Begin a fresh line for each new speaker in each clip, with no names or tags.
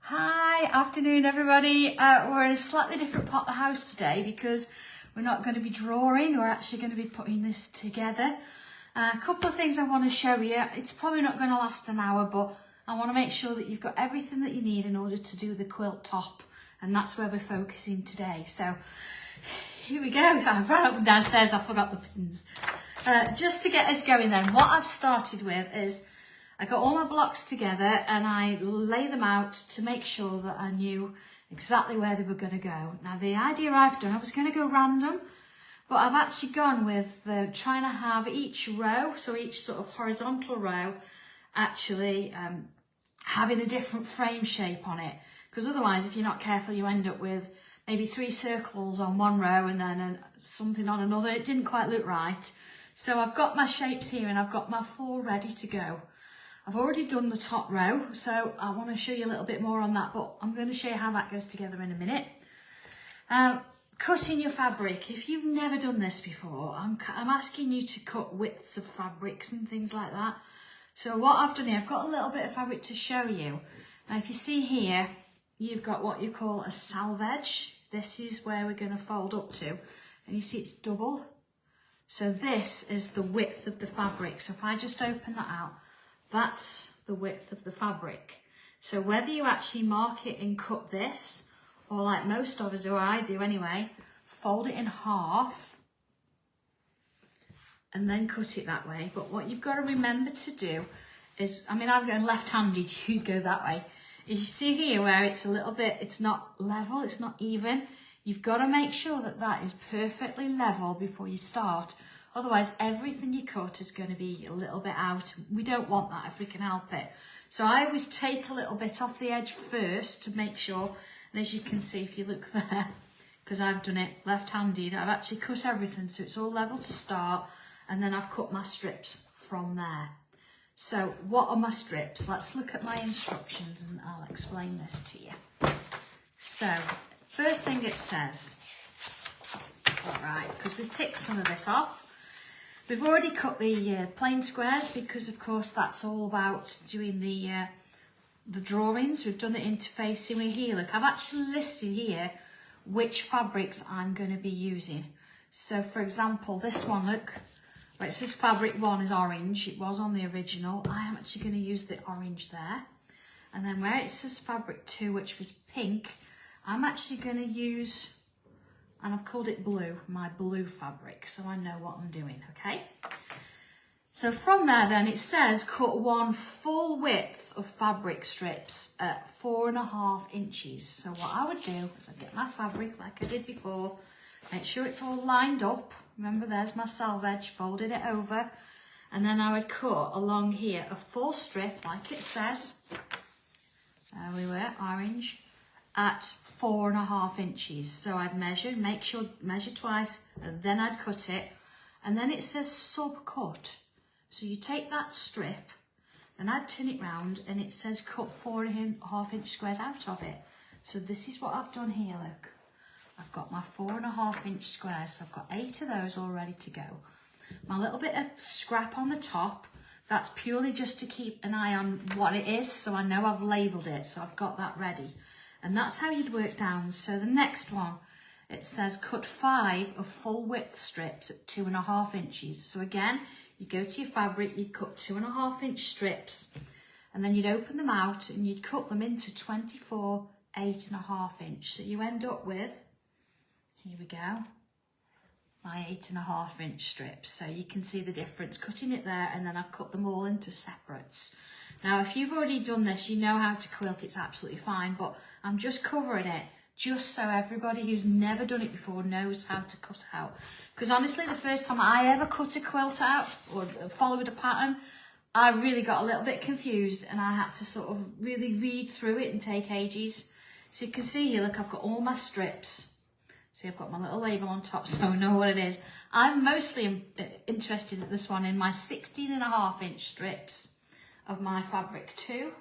Hi, afternoon everybody. We're in a slightly different part of the house today because we're not going to be drawing, we're actually going to be putting this together. A couple of things I want to show you. It's probably not going to last an hour, but I want to make sure that you've got everything that you need in order to do the quilt top, and that's where we're focusing today. So here we go. I've run up and downstairs, I forgot the pins. Just to get us going then, what I've started with is I got all my blocks together and I lay them out to make sure that I knew exactly where they were going to go. Now the idea I've done, I was going to go random, but I've actually gone with trying to have each row, so each sort of horizontal row, actually having a different frame shape on it. Because otherwise, if you're not careful, you end up with maybe 3 circles on one row and then something on another. It didn't quite look right. So I've got my shapes here and I've got my 4 ready to go. I've already done the top row, so I want to show you a little bit more on that, but I'm going to show you how that goes together in a minute. Cutting your fabric. If you've never done this before, I'm asking you to cut widths of fabrics and things like that. So what I've done here, I've got a little bit of fabric to show you. Now if you see here, you've got what you call a selvage. This is where we're going to fold up to, and you see it's double. So this is the width of the fabric. So if I just open that out, that's the width of the fabric. So whether you actually mark it and cut this, or like most of us, or I do anyway, fold it in half and then cut it that way. But what you've got to remember to do is, I mean, I'm going left-handed, you go that way. Is you see here where it's a little bit, it's not level, it's not even. You've got to make sure that that is perfectly level before you start. Otherwise, everything you cut is going to be a little bit out. We don't want that if we can help it. So I always take a little bit off the edge first to make sure. And as you can see, if you look there, because I've done it left-handed, I've actually cut everything so it's all level to start. And then I've cut my strips from there. So what are my strips? Let's look at my instructions and I'll explain this to you. So first thing it says, all right, because we've ticked some of this off. We've already cut the plain squares because, of course, that's all about doing the drawings. We've done the interfacing with here. Look, I've actually listed here which fabrics I'm going to be using. So, for example, this one, look, where it says fabric 1 is orange. It was on the original. I am actually going to use the orange there. And then where it says fabric 2, which was pink, I'm actually going to use, and I've called it blue, my blue fabric, so I know what I'm doing, okay? So from there then, it says cut 1 full width of fabric strips at 4.5 inches. So what I would do is I'd get my fabric like I did before, make sure it's all lined up. Remember, there's my selvage, folded it over, and then I would cut along here a full strip, like it says, there we were, orange, at 4.5 inches. So I'd measure, measure twice, and then I'd cut it. And then it says sub-cut. So you take that strip, and I'd turn it round, and it says cut 4.5 inch squares out of it. So this is what I've done here, look. I've got my 4.5 inch squares, so I've got 8 of those all ready to go. My little bit of scrap on the top, that's purely just to keep an eye on what it is, so I know I've labelled it, so I've got that ready. And that's how you'd work down. So the next one, it says cut 5 of full width strips at 2.5 inches. So again, you go to your fabric, you'd cut 2.5 inch strips, and then you'd open them out and you'd cut them into 24 8.5 inch. So you end up with, here we go, my 8.5 inch strips. So you can see the difference, cutting it there, and then I've cut them all into separates. Now, if you've already done this, you know how to quilt, it's absolutely fine, but I'm just covering it just so everybody who's never done it before knows how to cut out. Because honestly, the first time I ever cut a quilt out or followed a pattern, I really got a little bit confused and I had to sort of really read through it and take ages. So you can see here, look, I've got all my strips. See, I've got my little label on top so I know what it is. I'm mostly interested in this one in my 16.5 inch strips of my fabric 2,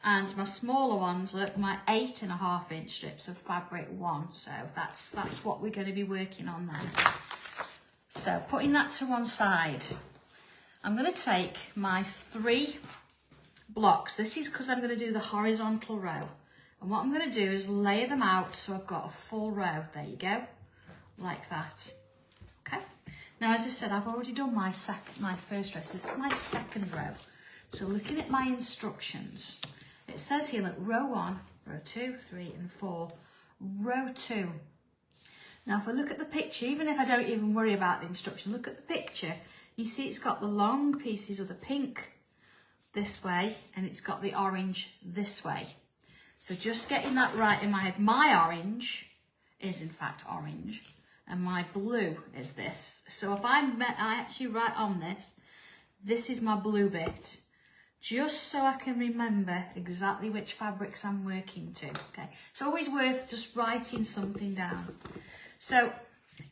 and my smaller ones, look, my 8.5 inch strips of fabric 1. So that's what we're going to be working on then. So putting that to one side, I'm going to take my 3 blocks. This is because I'm going to do the horizontal row. And what I'm going to do is layer them out so I've got a full row. There you go, like that. Okay. Now, as I said, I've already done my first dress. This is my second row. So looking at my instructions, it says here, look, row 1, row 2, 3 and 4, row 2. Now, if I look at the picture, even if I don't even worry about the instruction, look at the picture. You see it's got the long pieces of the pink this way, and it's got the orange this way. So just getting that right in my head, my orange is in fact orange, and my blue is this. So if I actually write on this is my blue bit, just so I can remember exactly which fabrics I'm working to, okay? It's always worth just writing something down. So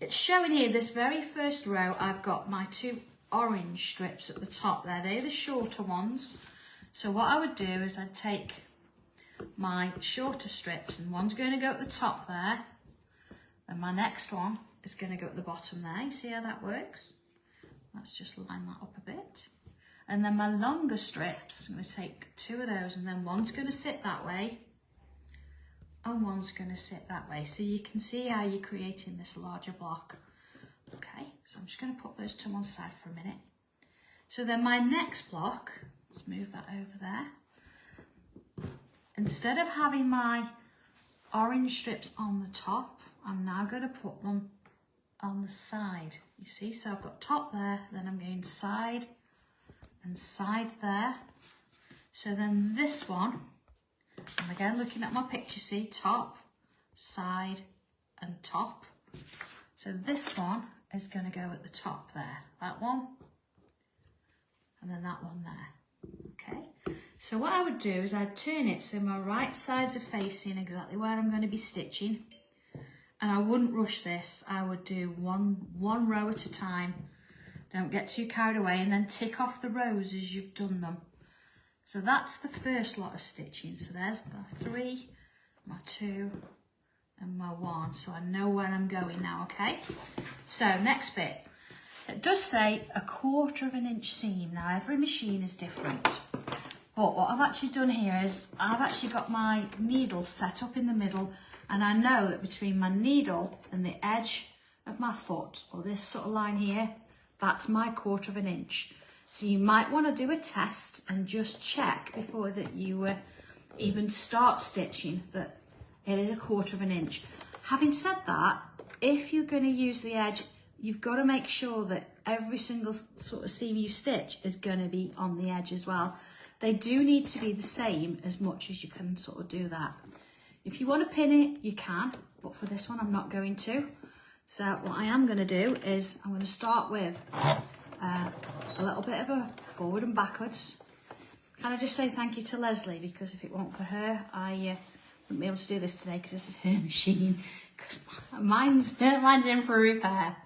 it's showing here, this very first row, I've got my 2 orange strips at the top there. They're the shorter ones. So what I would do is I'd take my shorter strips, and one's going to go at the top there, and my next one is going to go at the bottom there. You see how that works? Let's just line that up a bit. And then my longer strips, I'm going to take 2 of those, and then one's going to sit that way and one's going to sit that way. So you can see how you're creating this larger block. Okay, so I'm just going to put those to one side for a minute. So then my next block, let's move that over there. Instead of having my orange strips on the top, I'm now going to put them on the side. You see, so I've got top there, then I'm going side and side there. So then this one, and again looking at my picture, see top, side and top. So this one is going to go at the top there, that one, and then that one there. Okay, so what I would do is I'd turn it so my right sides are facing exactly where I'm going to be stitching, and I wouldn't rush this. I would do one row at a time. Don't get too carried away, and then tick off the rows as you've done them. So that's the first lot of stitching. So there's my 3, my 2 and my 1. So I know where I'm going now, okay? So next bit. It does say 1/4 inch seam. Now every machine is different. But what I've actually done here is I've actually got my needle set up in the middle, and I know that between my needle and the edge of my foot, or this sort of line here, that's my 1/4 inch. So you might want to do a test and just check before that you even start stitching that it is 1/4 inch. Having said that, if you're going to use the edge, you've got to make sure that every single sort of seam you stitch is going to be on the edge as well. They do need to be the same as much as you can sort of do that. If you want to pin it, you can, but for this one I'm not going to. So what I am going to do is I'm going to start with a little bit of a forward and backwards. Can I just say thank you to Leslie, because if it weren't for her, I wouldn't be able to do this today, because this is her machine, because mine's in for a repair.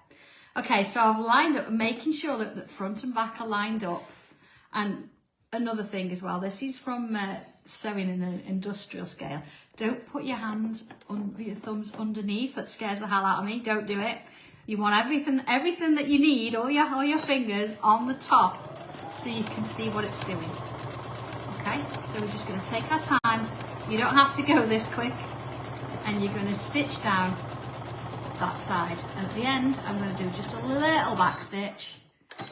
Okay, so I've lined up, making sure that front and back are lined up. And another thing as well, this is from sewing in an industrial scale. Don't put your hands under your thumbs underneath. That scares the hell out of me. Don't do it. You want everything that you need, all your fingers on the top, so you can see what it's doing. Okay, so we're just going to take our time. You don't have to go this quick, and you're going to stitch down that side. And at the end, I'm going to do just a little back stitch,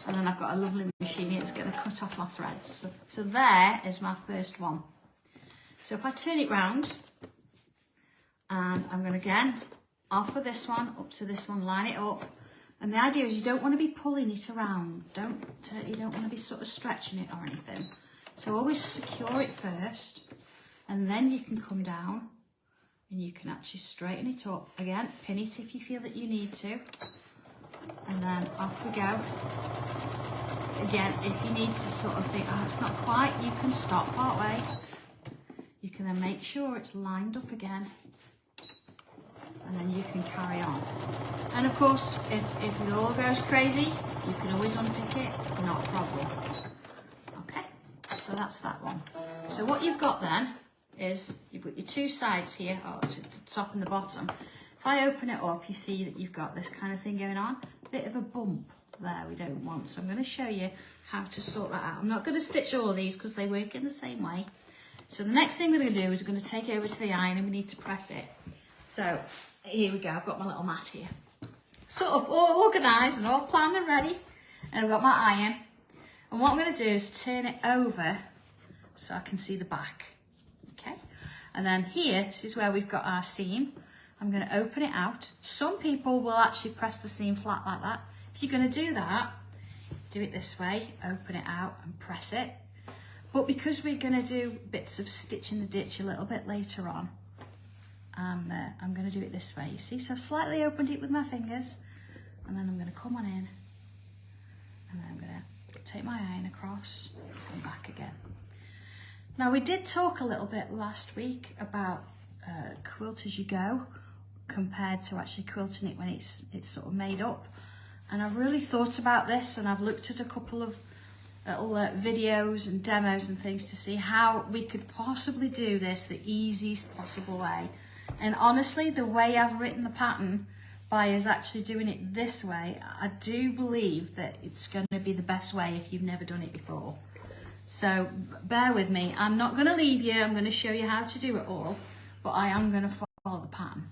and then I've got a lovely machine here that's going to cut off my threads. So there is my first one. So if I turn it round, and I'm going to again off of this one up to this one, line it up, and the idea is you don't want to be pulling it around. You don't want to be sort of stretching it or anything. So always secure it first, and then you can come down and you can actually straighten it up. Again, pin it if you feel that you need to, and then off we go. Again, if you need to sort of think, oh, it's not quite, you can stop part way. You can then make sure it's lined up again, and then you can carry on. And of course, if it all goes crazy, you can always unpick it, not a problem. Okay, so that's that one. So what you've got then is you've got your 2 sides here, it's at the top and the bottom. If I open it up, you see that you've got this kind of thing going on, a bit of a bump there we don't want. So I'm going to show you how to sort that out. I'm not going to stitch all of these because they work in the same way. So the next thing we're going to do is we're going to take it over to the iron and we need to press it. So here we go, I've got my little mat here. Sort of all organised and all planned and ready. And I've got my iron. And what I'm going to do is turn it over so I can see the back. Okay. And then here, this is where we've got our seam. I'm going to open it out. Some people will actually press the seam flat like that. If you're going to do that, do it this way, open it out and press it. But because we're going to do bits of stitch in the ditch a little bit later on, I'm going to do it this way, you see? So I've slightly opened it with my fingers, and then I'm going to come on in, and then I'm going to take my iron across and back again. Now we did talk a little bit last week about quilt as you go compared to actually quilting it when it's sort of made up. And I've really thought about this, and I've looked at a couple of little videos and demos and things to see how we could possibly do this the easiest possible way. And honestly, the way I've written the pattern by us actually doing it this way, I do believe that it's going to be the best way if you've never done it before. So bear with me. I'm not going to leave you. I'm going to show you how to do it all, but I am going to follow the pattern.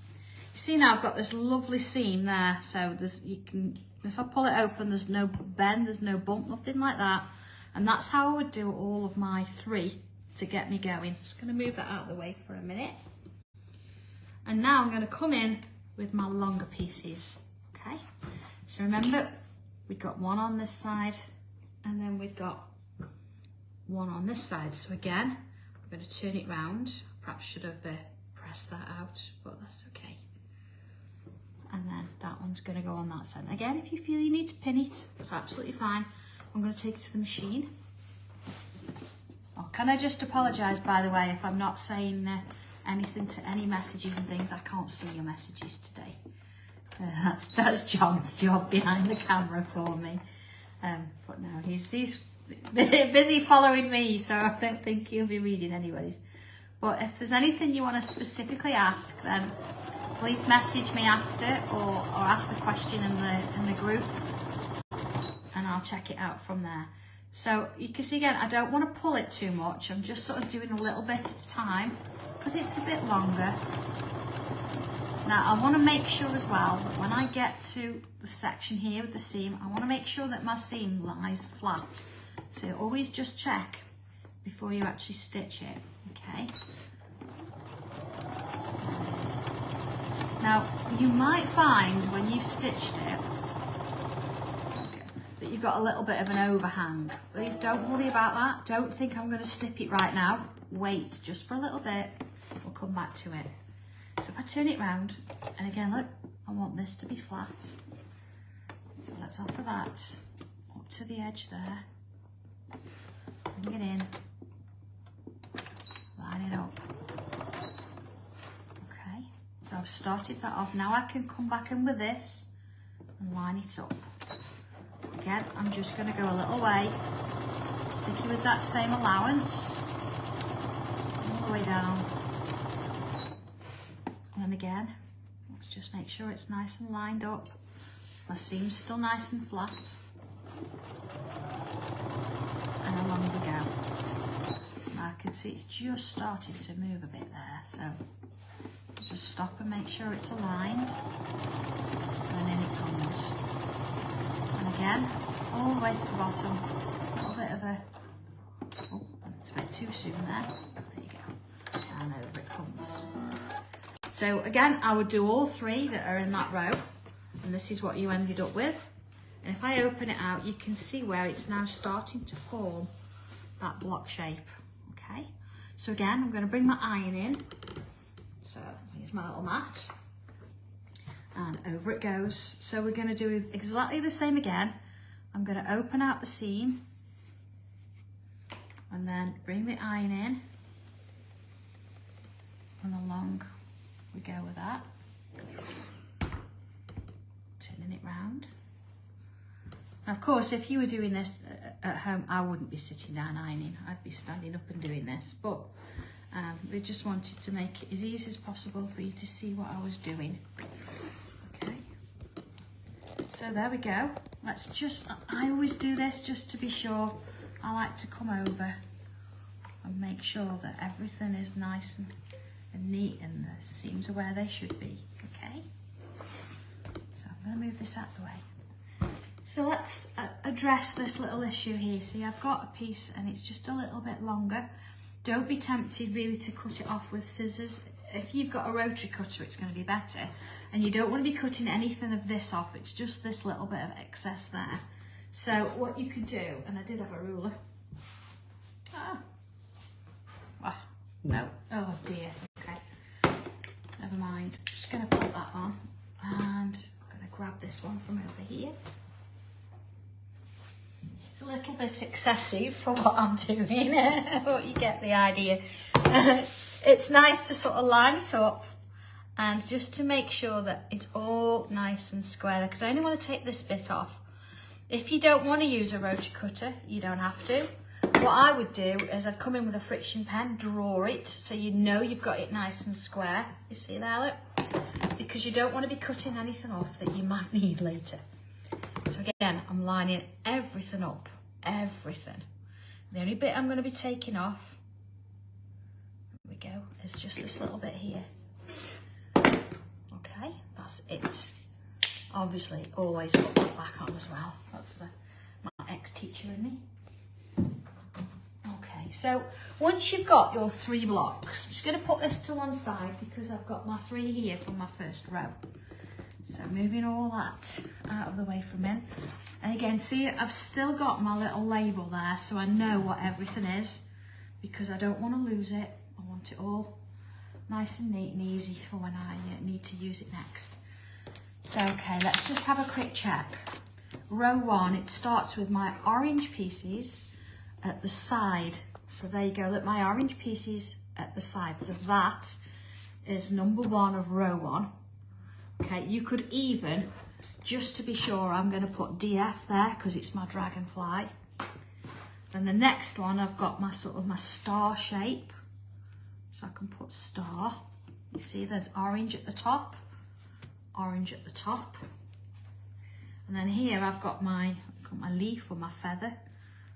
You see now I've got this lovely seam there, so if I pull it open, there's no bend, there's no bump, nothing like that. And that's how I would do all of my 3 to get me going. Just going to move that out of the way for a minute. And now I'm going to come in with my longer pieces, okay? So remember, we've got one on this side, and then we've got one on this side. So again, I'm going to turn it round. Perhaps should have pressed that out, but that's okay. And then that one's going to go on that side. Again, if you feel you need to pin it, it's absolutely fine. I'm going to take it to the machine. Oh, can I just apologise, by the way, if I'm not saying anything to any messages and things. I can't see your messages today. That's John's job behind the camera for me. But no, he's busy following me, so I don't think he'll be reading anybody's. But if there's anything you want to specifically ask, then please message me after or ask the question in the group, and I'll check it out from there. So you can see again, I don't want to pull it too much. I'm just sort of doing a little bit at a time because it's a bit longer. Now I want to make sure as well that when I get to the section here with the seam, I want to make sure that my seam lies flat. So always just check before you actually stitch it, okay? Now you might find when you've stitched it that you've got a little bit of an overhang. Please don't worry about that. Don't think I'm going to snip it right now. Wait just for a little bit. We'll come back to it. So if I turn it round, and again, look, I want this to be flat. So let's offer that up to the edge there. Bring it in. Line it up. Okay, so I've started that off. Now I can come back in with this and line it up. Again, I'm just going to go a little way, sticky with that same allowance, all the way down. And then again, let's just make sure it's nice and lined up. My seam's still nice and flat. And along we go. Now I can see it's just starting to move a bit there, so just stop and make sure it's aligned. And in it comes. And again, all the way to the bottom. A little bit of a, oh, it's a bit too soon there. There you go. And over it comes. So again, I would do all 3 that are in that row, and this is what you ended up with. And if I open it out, you can see where it's now starting to form that block shape, okay? So again, I'm going to bring my iron in. So here's my little mat, and over it goes. So we're going to do exactly the same again. I'm going to open out the seam, and then bring the iron in, and along we go with that, turning it round. Now, of course, if you were doing this at home, I wouldn't be sitting down ironing. I'd be standing up and doing this, but we just wanted to make it as easy as possible for you to see what I was doing. Okay, so there we go. Let's just, I always do this just to be sure. I like to come over and make sure that everything is nice and neat and the seams are where they should be, okay? So I'm going to move this out of the way. So let's address this little issue here. See, I've got a piece and it's just a little bit longer. Don't be tempted really to cut it off with scissors. If you've got a rotary cutter, it's going to be better. And you don't want to be cutting anything of this off. It's just this little bit of excess there. So what you could do, and I did have a ruler. No. Oh dear. Okay. Never mind. I'm just going to put that on. And I'm going to grab this one from over here. It's a little bit excessive for what I'm doing, but you get the idea. It's nice to sort of line it up and just to make sure that it's all nice and square because I only want to take this bit off. If you don't want to use a rotary cutter, you don't have to. What I would do is I'd come in with a friction pen, draw it so you know you've got it nice and square. You see there, look? Because you don't want to be cutting anything off that you might need later. So again, I'm lining everything up, everything. The only bit I'm going to be taking off, there we go, is just this little bit here. Okay, that's it. Obviously, always put that back on as well. That's my ex-teacher in me. Okay, so once you've got your 3 blocks, I'm just going to put this to one side because I've got my 3 here from my first row. So moving all that out of the way from in. And again, see, I've still got my little label there so I know what everything is because I don't want to lose it. I want it all nice and neat and easy for when I need to use it next. So, okay, let's just have a quick check. Row 1, it starts with my orange pieces at the side. So there you go, look, my orange pieces at the side. So that is number 1 of row 1. Okay, you could even, just to be sure, I'm going to put DF there because it's my dragonfly. Then the next one, I've got my sort of my star shape. So I can put star. You see there's orange at the top, orange at the top. And then here I've got my leaf or my feather.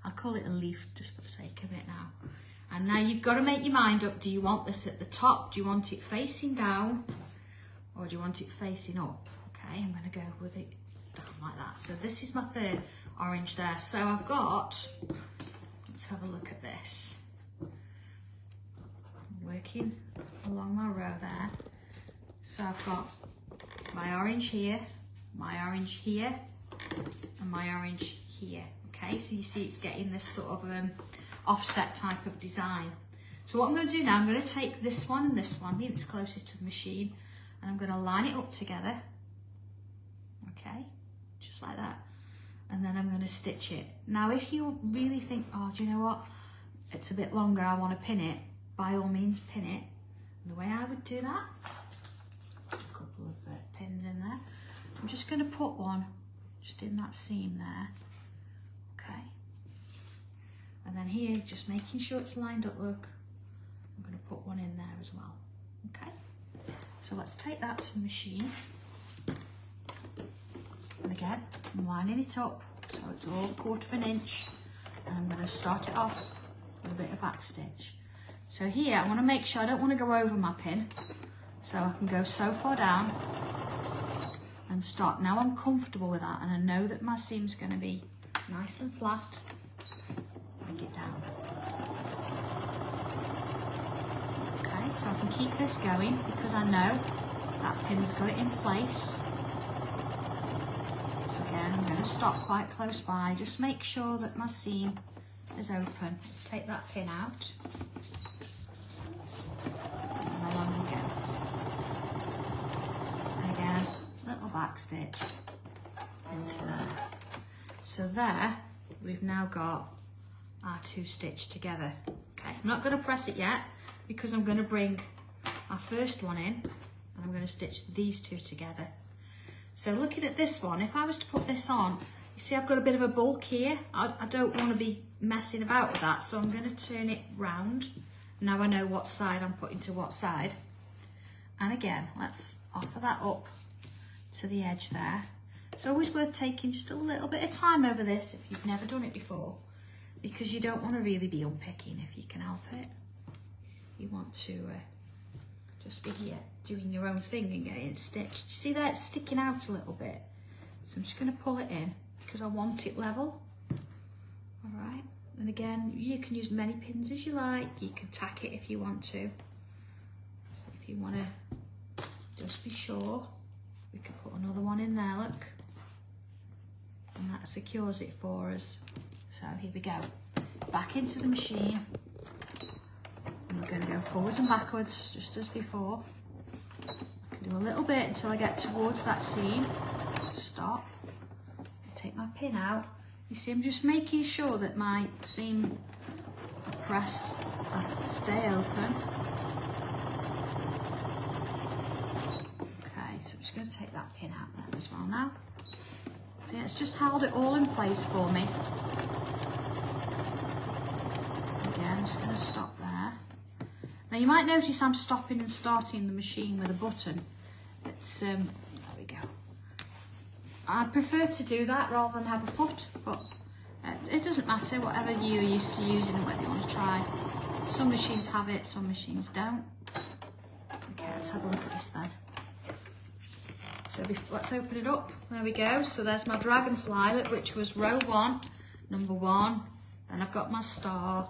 I'll call it a leaf just for the sake of it now. And now you've got to make your mind up. Do you want this at the top? Do you want it facing down? Or do you want it facing up? Okay, I'm going to go with it down like that. So this is my 3rd orange there. So I've got, let's have a look at this. I'm working along my row there. So I've got my orange here, and my orange here. Okay, so you see it's getting this sort of offset type of design. So what I'm going to do now, I'm going to take this one and this one, it's closest to the machine, and I'm going to line it up together. Okay, just like that. And then I'm going to stitch it. Now, if you really think, oh, do you know what? It's a bit longer, I want to pin it, by all means pin it. And the way I would do that, a couple of pins in there. I'm just going to put one just in that seam there. Okay. And then here, just making sure it's lined up, look. I'm going to put one in there as well. Okay. So let's take that to the machine. And again, I'm lining it up so it's all 1/4 inch. And I'm going to start it off with a bit of back stitch. So here, I want to make sure I don't want to go over my pin. So I can go so far down and start. Now I'm comfortable with that and I know that my seam's going to be nice and flat. Bring it down. Okay, so I can keep this going because I know that pin's got it in place. So again, I'm going to stop quite close by. Just make sure that my seam is open. Let's take that pin out. And along we go. And again, little back stitch into there. So there, we've now got our 2 stitched together. Okay, I'm not going to press it yet because I'm going to bring our first one in and I'm going to stitch these 2 together. So looking at this one, if I was to put this on, you see I've got a bit of a bulk here. I don't want to be messing about with that, so I'm going to turn it round. Now I know what side I'm putting to what side. And again, let's offer that up to the edge there. It's always worth taking just a little bit of time over this if you've never done it before. because you don't want to really be unpicking if you can help it. You want to just be here doing your own thing and getting it stitched. You see that it's sticking out a little bit? So I'm just going to pull it in because I want it level. All right, and again, you can use many pins as you like. You can tack it if you want to. So if you want to just be sure, we can put another one in there, look. And that secures it for us. So here we go. Back into the machine. And we're going to go forwards and backwards, just as before. I can do a little bit until I get towards that seam. Stop. Take my pin out. You see, I'm just making sure that my seam pressed stay open. Okay, so I'm just going to take that pin out there as well now. See, it's just held it all in place for me. Again, I'm just going to stop there. Now you might notice I'm stopping and starting the machine with a button. It's there we go. I prefer to do that rather than have a foot, but it doesn't matter, whatever you're used to using and whether you want to try. Some machines have it, some machines don't. Okay, let's have a look at this then. So let's open it up. There we go. So there's my dragonfly, which was row 1, number 1. Then I've got my star.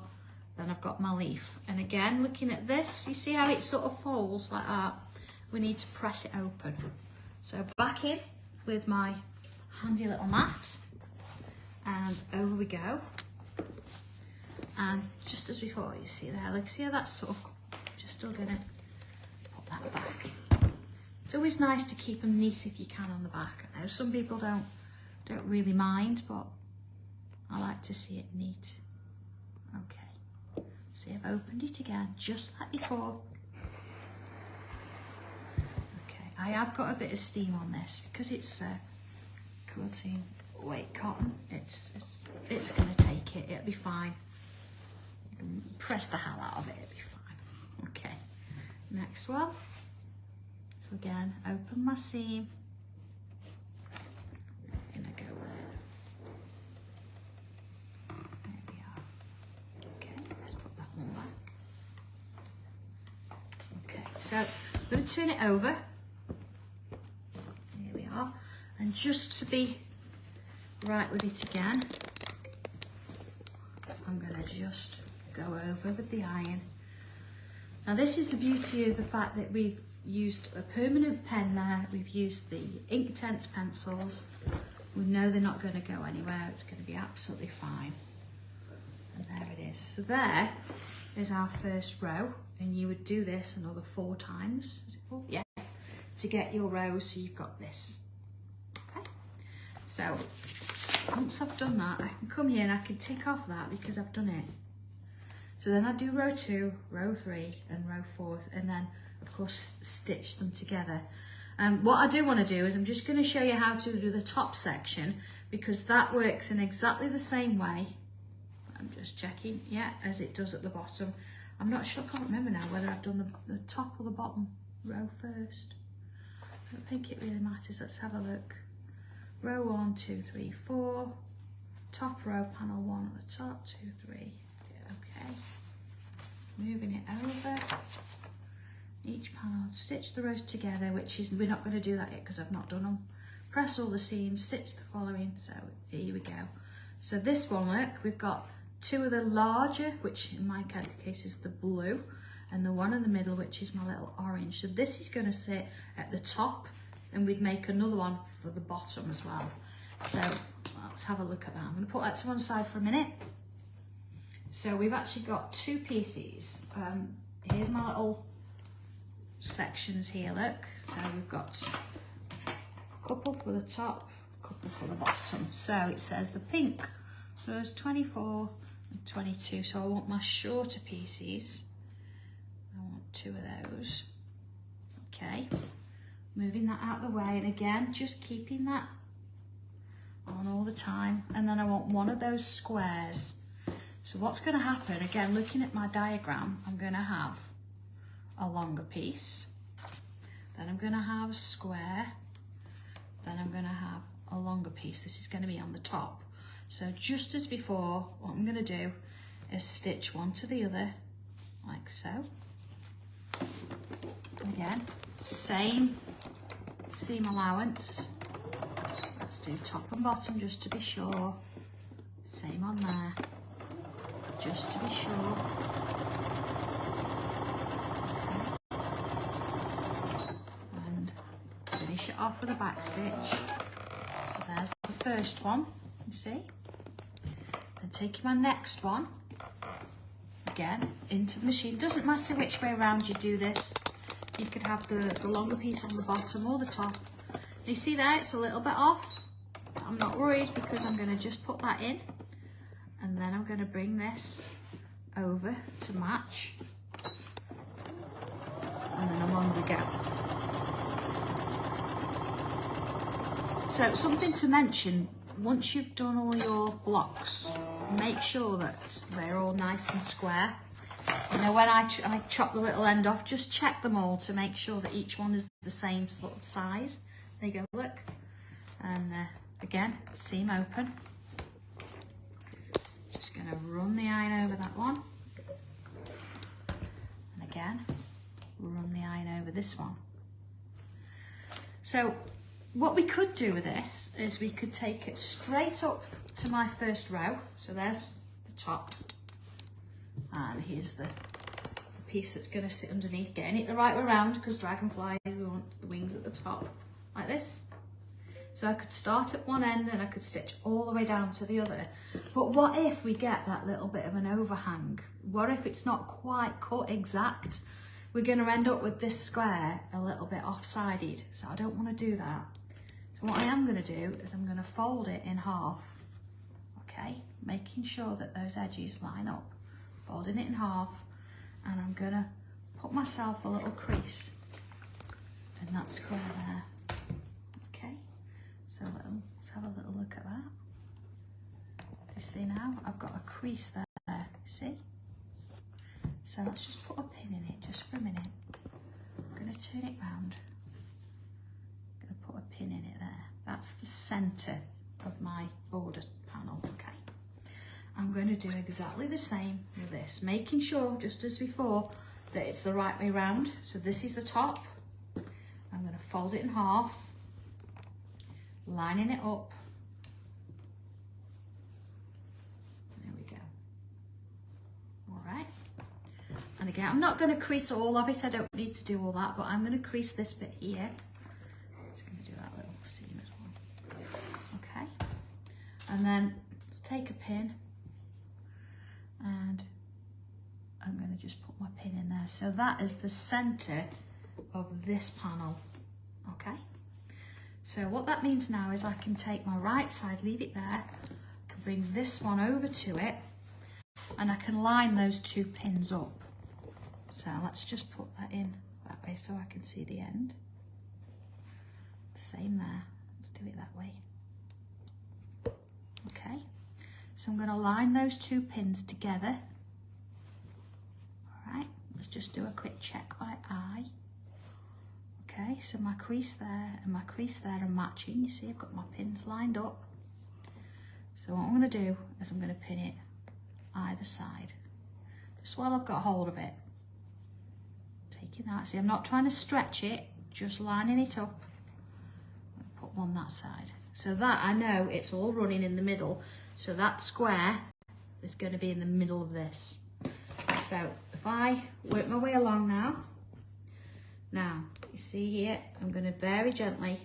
Then I've got my leaf. And again, looking at this, you see how it sort of folds like that? We need to press it open. So back in with my handy little mat. And over we go. And just as before, you see there, like, see how that's sort of, just still gonna put that back. It's always nice to keep them neat if you can on the back. I know some people don't really mind, but I like to see it neat. Okay, see, I've opened it again, just like before. Okay, I have got a bit of steam on this because it's quilting weight cotton. It's gonna take it. It'll be fine. You can press the hell out of it. It'll be fine. Okay, next one. So again, open my seam. I'm gonna go there. There we are. Okay, let's put that one back. Okay, so I'm going to turn it over. Here we are. And just to be right with it again, I'm going to just go over with the iron. Now this is the beauty of the fact that we've used a permanent pen there, we've used the Inktense pencils, we know they're not going to go anywhere, it's going to be absolutely fine. And there it is. So there is our first row, and you would do this another 4 times, is it 4? Yeah, to get your row, so you've got this. Okay, so once I've done that, I can come here and I can tick off that because I've done it. So then I do row 2, row 3 and row 4, and then of course stitch them together. What I do want to do is I'm just going to show you how to do the top section, because that works in exactly the same way. I'm just checking, yeah, as it does at the bottom. I'm not sure, I can't remember now whether I've done the top or the bottom row first. I don't think it really matters. Let's have a look. Row 1, 2, 3, 4. Top row, panel 1 at the top, 2, 3. Okay. Moving it over. Each panel, stitch the rows together, which is, we're not going to do that yet because I've not done them. Press all the seams, stitch the following. So here we go. So this one, look, we've got 2 of the larger, which in my case is the blue, and the one in the middle, which is my little orange. So this is going to sit at the top, and we'd make another one for the bottom as well. So let's have a look at that. I'm going to put that to one side for a minute. So we've actually got 2 pieces. Here's my little sections here, look. So we've got a couple for the top, a couple for the bottom. So it says the pink, so there's 24 and 22. So I want my shorter pieces. I want 2 of those. Okay, moving that out of the way, and again, just keeping that on all the time. And then I want 1 of those squares. So what's going to happen, again, looking at my diagram, I'm going to have a longer piece, then I'm going to have a square, then I'm going to have a longer piece. This is going to be on the top. So just as before, what I'm going to do is stitch one to the other, like so. Again, same seam allowance. Let's do top and bottom just to be sure. Same on there, just to be sure. Okay. And finish it off with a back stitch. So there's the first one, you see. And taking my next one, again, into the machine. Doesn't matter which way around you do this. You could have the longer piece on the bottom or the top. You see there, it's a little bit off. I'm not worried because I'm going to just put that in. And then I'm going to bring this over to match. And then I'm on we go. So something to mention, once you've done all your blocks, make sure that they're all nice and square. You know, when I chop the little end off, just check them all to make sure that each one is the same sort of size. There you go, look. And again, seam open. Just going to run the iron over that one. And again, run the iron over this one. So what we could do with this is we could take it straight up to my first row. So there's the top. And here's the piece that's going to sit underneath. Getting it the right way around because dragonfly, we want the wings at the top, like this. So I could start at one end and I could stitch all the way down to the other. But what if we get that little bit of an overhang? What if it's not quite cut exact? We're going to end up with this square a little bit off-sided. So I don't want to do that. So what I am going to do is I'm going to fold it in half. Okay, making sure that those edges line up. Folding it in half, and I'm going to put myself a little crease in that square there. Okay, so let's have a little look at that. Do you see now? I've got a crease there, see? So let's just put a pin in it just for a minute. I'm going to turn it round. I'm going to put a pin in it there. That's the centre of my border panel, okay? I'm going to do exactly the same with this, making sure, just as before, that it's the right way round. So this is the top. I'm going to fold it in half, lining it up. There we go. All right. And again, I'm not going to crease all of it. I don't need to do all that, but I'm going to crease this bit here. Just going to do that little seam as well. Okay. And then let's take a pin. And I'm going to just put my pin in there. So that is the centre of this panel, okay? So what that means now is I can take my right side, leave it there, I can bring this one over to it, and I can line those two pins up. So let's just put that in that way so I can see the end. The same there, let's do it that way. Okay. So I'm going to line those two pins together. All right, let's just do a quick check by eye. Okay, so my crease there and my crease there are matching. You see I've got my pins lined up. So what I'm going to do is I'm going to pin it either side. Just while I've got hold of it. Taking that, see I'm not trying to stretch it, just lining it up. Put one that side. So that I know it's all running in the middle. So that square is going to be in the middle of this. So if I work my way along now you see here, I'm going to very gently,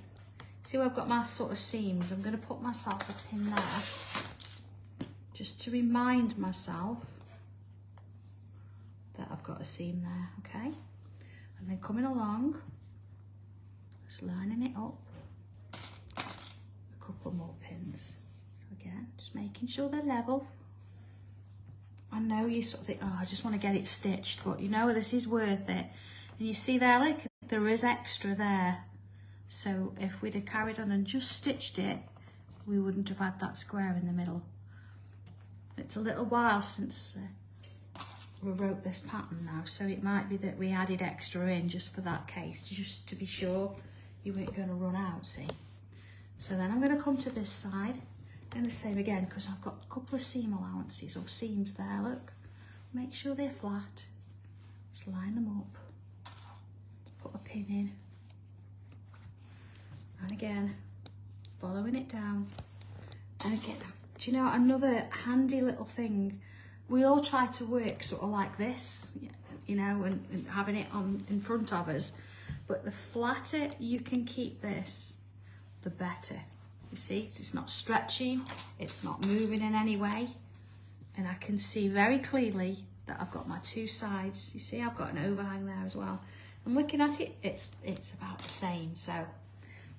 see where I've got my sort of seams, I'm going to put myself a pin there, just to remind myself that I've got a seam there, okay? And then coming along, just lining it up, a couple more pins. Again, just making sure they're level. I know you sort of think, oh, I just want to get it stitched, but you know this is worth it. And you see there, look, there is extra there. So if we'd have carried on and just stitched it, we wouldn't have had that square in the middle. It's a little while since we wrote this pattern now, so it might be that we added extra in just for that case, just to be sure you weren't going to run out, see. So then I'm going to come to this side. doing the same again because I've got a couple of seam allowances or seams there, look. Make sure they're flat. Just line them up. Put a pin in. And again, following it down. And again, do you know, another handy little thing, we all try to work sort of like this, you know, and having it on in front of us. But the flatter you can keep this, the better. You see, it's not stretching, it's not moving in any way. And I can see very clearly that I've got my two sides. You see, I've got an overhang there as well. And looking at it, it's about the same. So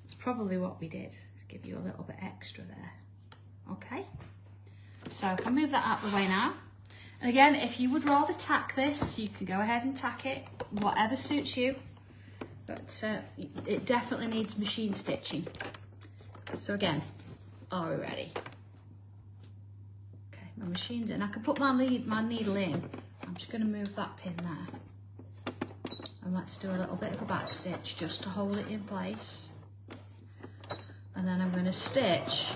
it's probably what we did. Let's give you a little bit extra there. Okay. So if I move that out of the way now. And again, if you would rather tack this, you can go ahead and tack it, whatever suits you. But it definitely needs machine stitching. So again, are we ready? Okay, my machine's in. I can put my needle in. I'm just going to move that pin there. And let's do a little bit of a back stitch just to hold it in place. And then I'm going to stitch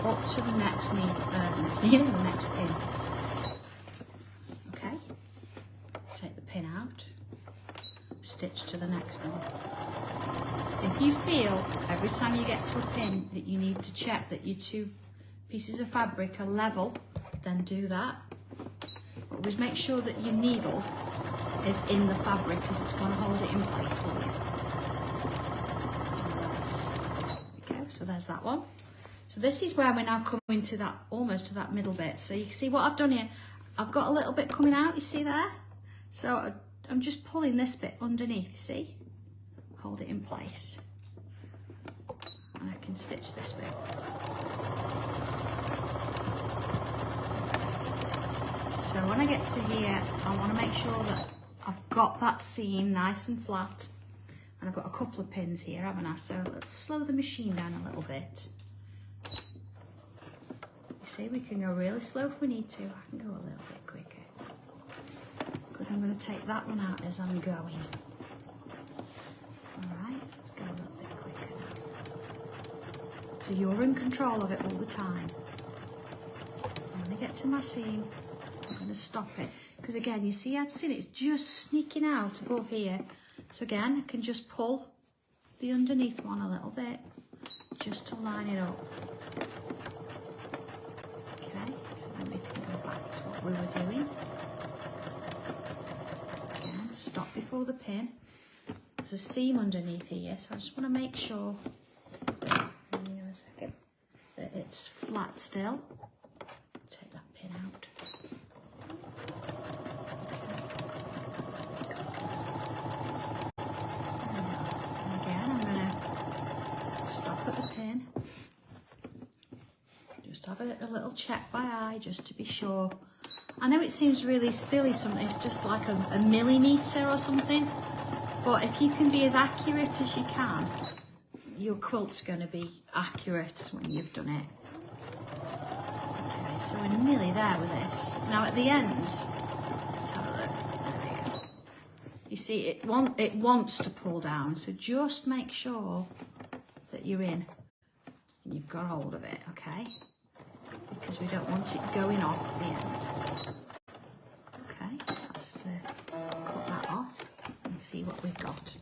up to the next needle, the next pin. Okay, take the pin out, stitch to the next one. If you feel every time you get to a pin that you need to check that your two pieces of fabric are level, then do that. Always make sure that your needle is in the fabric because it's going to hold it in place for you. There we go, so there's that one. So this is where we're now coming to that, almost to that middle bit. So you can see what I've done here. I've got a little bit coming out, you see there? So I'm just pulling this bit underneath, you see? Hold it in place. And I can stitch this bit. So when I get to here, I want to make sure that I've got that seam nice and flat. And I've got a couple of pins here, haven't I? So let's slow the machine down a little bit. You see, we can go really slow if we need to. I can go a little bit quicker. Because I'm going to take that one out as I'm going. Alright, let's go a little bit quicker now. So you're in control of it all the time. When I get to my seam, I'm going to stop it. Because again, you see, I've seen it's just sneaking out above here. So again, I can just pull the underneath one a little bit, just to line it up. Okay, so then we can go back to what we were doing. Again, stop before the pin. There's a seam underneath here, so I just want to make sure, hang on a second, that it's flat still. Take that pin out. And again, I'm going to stop at the pin. Just have a little check by eye, just to be sure. I know it seems really silly, something it's just like a millimetre or something. But if you can be as accurate as you can, your quilt's going to be accurate when you've done it. Okay, so we're nearly there with this. Now at the end, let's have a look. There we go. You see, it wants to pull down, so just make sure that you're in and you've got hold of it, okay? Because we don't want it going off at the end. Okay, let's cut that off. See what we've got.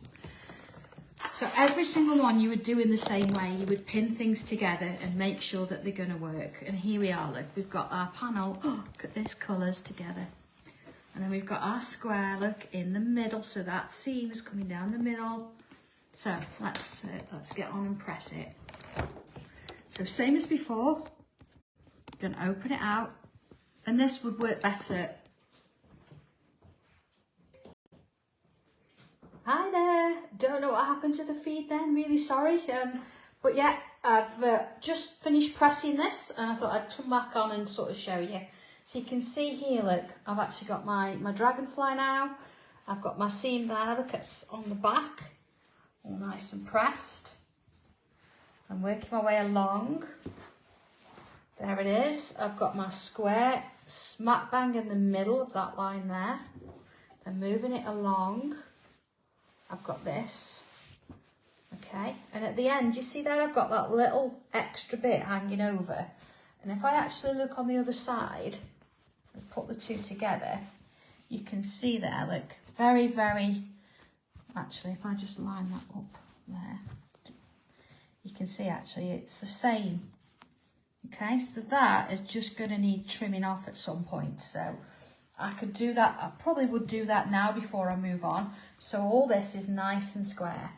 So every single one you would do in the same way. You would pin things together and make sure that they're going to work. And here we are, look, we've got our panel, look at this, colours together. And then we've got our square, look, in the middle, so that seam is coming down the middle. So let's get on and press it. So same as before, going to open it out, and this would work better. Hi there, don't know what happened to the feed then, really sorry. But yeah, I've just finished pressing this and I thought I'd come back on and sort of show you. So you can see here, look, I've actually got my dragonfly now. I've got my seam there, look, it's on the back, all nice and pressed. I'm working my way along. There it is. I've got my square smack bang in the middle of that line there. Then moving it along. I've got this, okay, and at the end, you see there I've got that little extra bit hanging over. And if I actually look on the other side, and put the two together, you can see there, look, very, very, actually, if I just line that up there, you can see actually it's the same. Okay, so that is just going to need trimming off at some point. So I could do that, I probably would do that now before I move on. So all this is nice and square.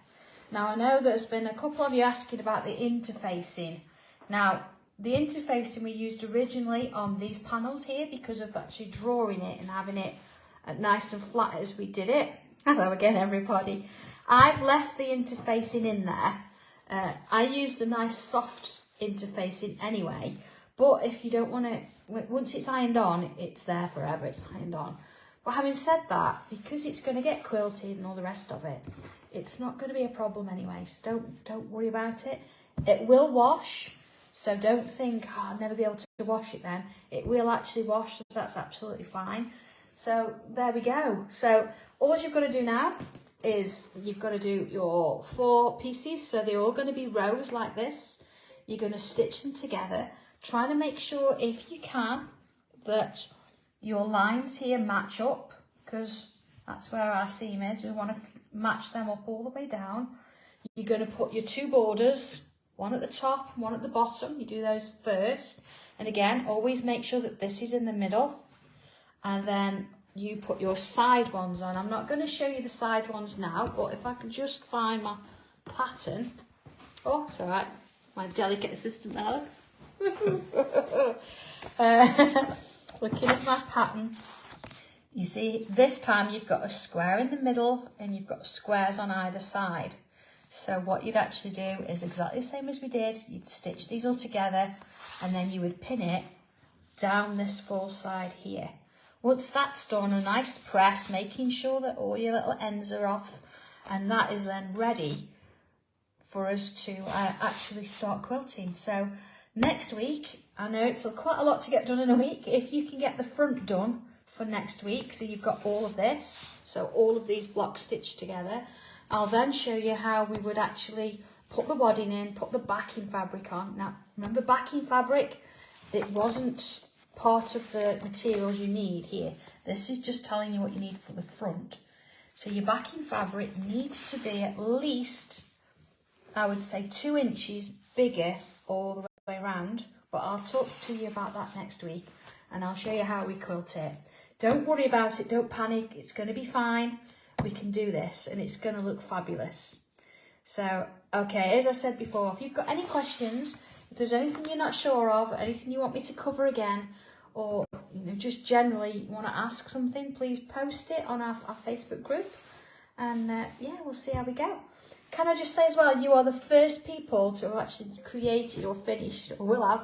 Now I know there's been a couple of you asking about the interfacing. Now the interfacing we used originally on these panels here because of actually drawing it and having it nice and flat as we did it. Hello again everybody. I've left the interfacing in there. I used a nice soft interfacing anyway, but if you don't want to, once it's ironed on, it's there forever, it's ironed on. But having said that, because it's going to get quilted and all the rest of it, it's not going to be a problem anyway, so don't worry about it. It will wash, so don't think, oh, I'll never be able to wash it then. It will actually wash, so that's absolutely fine. So there we go. So all you've got to do now is you've got to do your 4 pieces, so they're all going to be rows like this. You're going to stitch them together, trying to make sure, if you can, that your lines here match up, because that's where our seam is. We want to match them up all the way down. You're going to put your 2 borders, one at the top, one at the bottom. You do those first. And again, always make sure that this is in the middle. And then you put your side ones on. I'm not going to show you the side ones now, but if I can just find my pattern. Oh, it's all right. My delicate assistant now. Looking at my pattern, you see this time you've got a square in the middle and you've got squares on either side. So what you'd actually do is exactly the same as we did. You'd stitch these all together and then you would pin it down this full side here. Once that's done, a nice press, making sure that all your little ends are off, and that is then ready for us to actually start quilting. So next week, I know it's quite a lot to get done in a week. If you can get the front done for next week, so you've got all of this, so all of these blocks stitched together, I'll then show you how we would actually put the wadding in, put the backing fabric on. Now, remember backing fabric, it wasn't part of the materials you need here. This is just telling you what you need for the front. So your backing fabric needs to be at least, I would say, 2 inches bigger all the way around, but I'll talk to you about that next week and I'll show you how we quilt it. Don't worry about it, don't panic, it's going to be fine. We can do this and it's going to look fabulous. So, okay, as I said before, if you've got any questions, if there's anything you're not sure of, anything you want me to cover again, or just generally want to ask something, please post it on our Facebook group and yeah, we'll see how we go. Can I just say as well, you are the first people to have actually created or finished, or will have,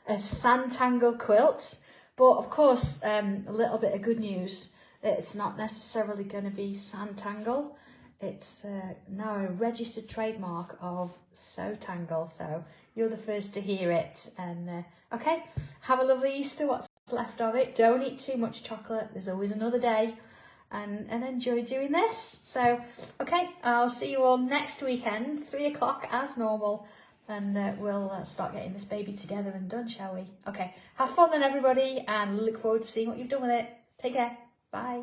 a Sanntangle quilt. But of course, a little bit of good news, it's not necessarily going to be Sanntangle. It's now a registered trademark of Sanntangle, so you're the first to hear it. And okay, have a lovely Easter, what's left of it. Don't eat too much chocolate, there's always another day. And enjoy doing this. So, okay, I'll see you all next weekend, 3 o'clock as normal. And we'll start getting this baby together and done, shall we? Okay, have fun then everybody, and look forward to seeing what you've done with it. Take care, bye.